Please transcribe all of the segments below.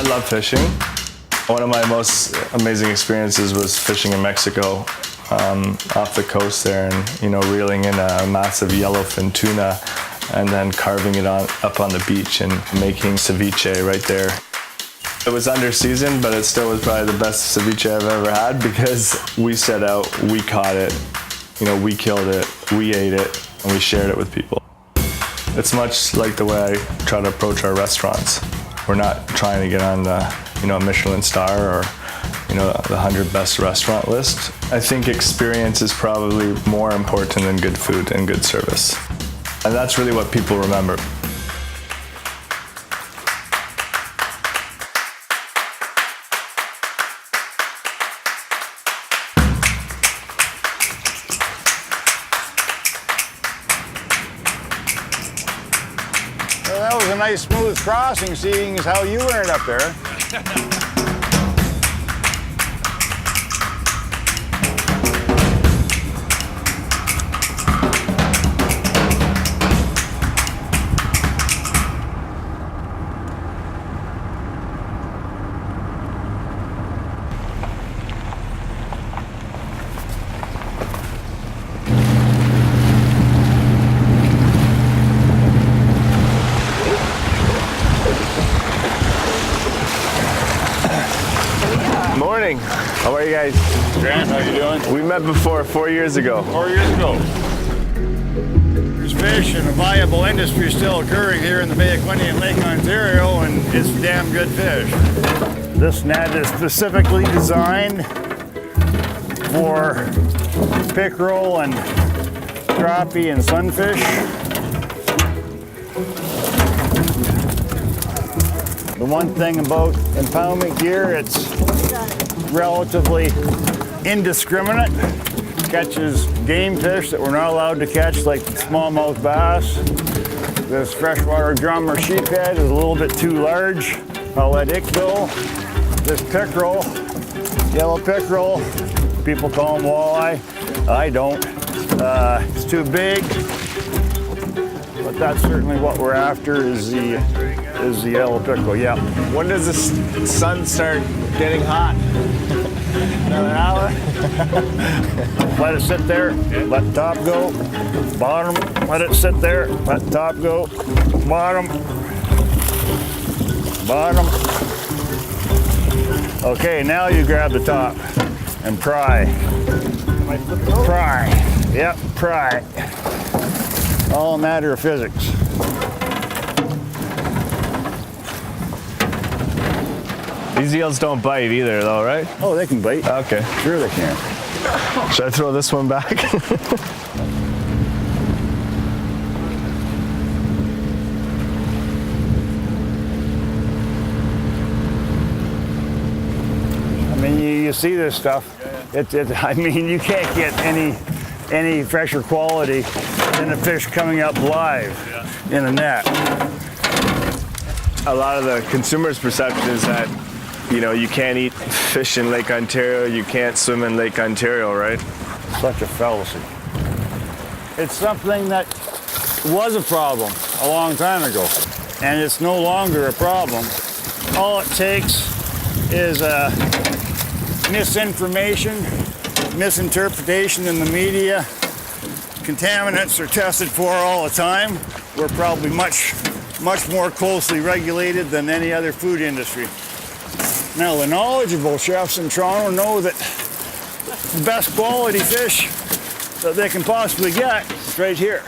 I love fishing. One of my most amazing experiences was fishing in Mexico, off the coast there, and reeling in a massive yellowfin tuna and then carving it up on the beach and making ceviche right there. It was under season, but it still was probably the best ceviche I've ever had because we set out, we caught it, we killed it, we ate it, and we shared it with people. It's much like the way I try to approach our restaurants. We're not trying to get on the, a Michelin star or, the 100 best restaurant list. I think experience is probably more important than good food and good service. And that's really what people remember. Well, that was a nice smooth crossing, seeing as how you ended up there. Morning. How are you guys? Grant, how you doing? We met before 4 years ago. 4 years ago. There's fish and a viable industry still occurring here in the Bay of Quinte and Lake Ontario, and it's damn good fish. This net is specifically designed for pickerel and crappie and sunfish. The one thing about impoundment gear, it's relatively indiscriminate. Catches game fish that we're not allowed to catch, like smallmouth bass. This freshwater drum or sheephead is a little bit too large. I'll let it go. This pickerel, yellow pickerel, people call them walleye. I don't. It's too big, but that's certainly what we're after is the yellow pickerel, yeah. When does the sun start getting hot? Another hour. Let it sit there, let top go, bottom, let it sit there, let top go, bottom, bottom. Okay, now you grab the top and pry. Pry, yep, pry. All a matter of physics. These eels don't bite either though, right? Oh, they can bite. Okay. Sure they can. Should I throw this one back? I mean, you see this stuff. I mean, you can't get any fresher quality than a fish coming up live in a net. A lot of the consumer's perception is that, you can't eat fish in Lake Ontario, you can't swim in Lake Ontario, right? Such a fallacy. It's something that was a problem a long time ago, and it's no longer a problem. All it takes is misinformation, misinterpretation in the media. Contaminants are tested for all the time. We're probably much more closely regulated than any other food industry. Now, the knowledgeable chefs in Toronto know that the best quality fish that they can possibly get is right here.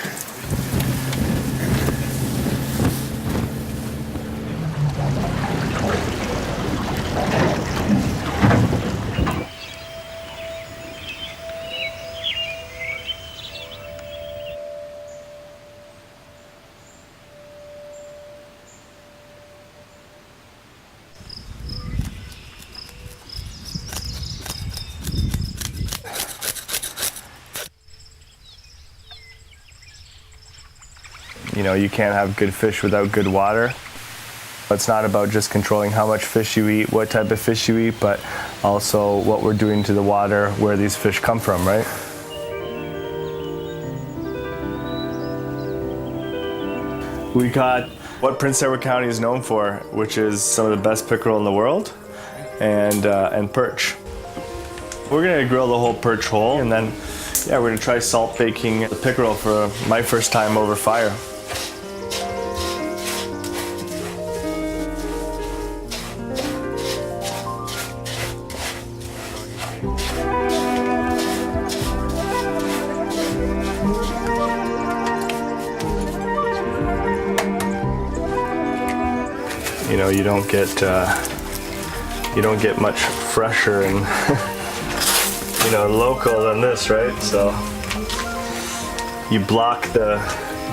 You can't have good fish without good water. It's not about just controlling how much fish you eat, what type of fish you eat, but also what we're doing to the water, where these fish come from, right? We caught What Prince Edward County is known for, which is some of the best pickerel in the world, and perch. We're gonna grill the whole perch whole, and then we're gonna try salt baking the pickerel for my first time over fire. You know, you don't get much fresher and local than this, right? So you block the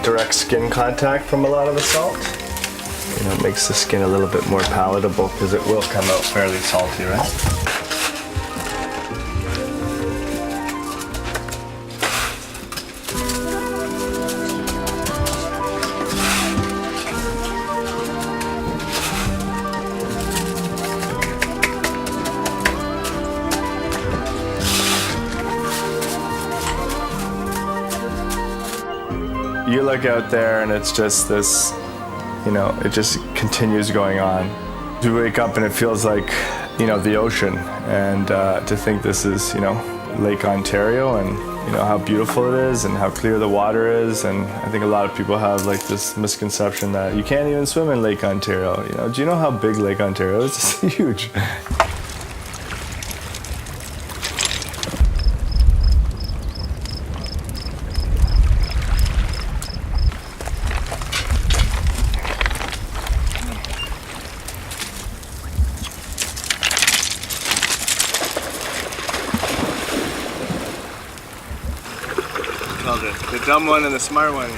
direct skin contact from a lot of the salt. It makes the skin a little bit more palatable because it will come out fairly salty, right? You look out there and it's just this, it just continues going on. You wake up and it feels like, the ocean. And to think this is, Lake Ontario and, how beautiful it is and how clear the water is. And I think a lot of people have like this misconception that you can't even swim in Lake Ontario. Do you know how big Lake Ontario is? It's huge. The dumb one and the smart one.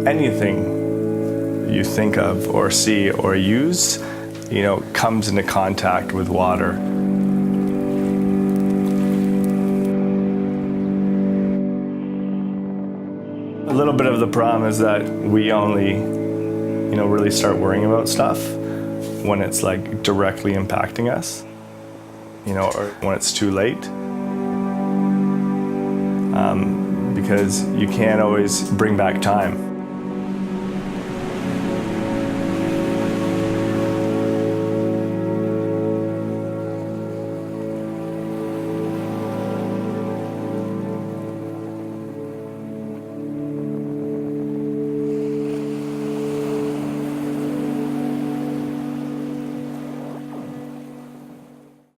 Anything you think of or see or use, comes into contact with water. A little bit of the problem is that we only, really start worrying about stuff when it's like directly impacting us, or when it's too late. Because you can't always bring back time.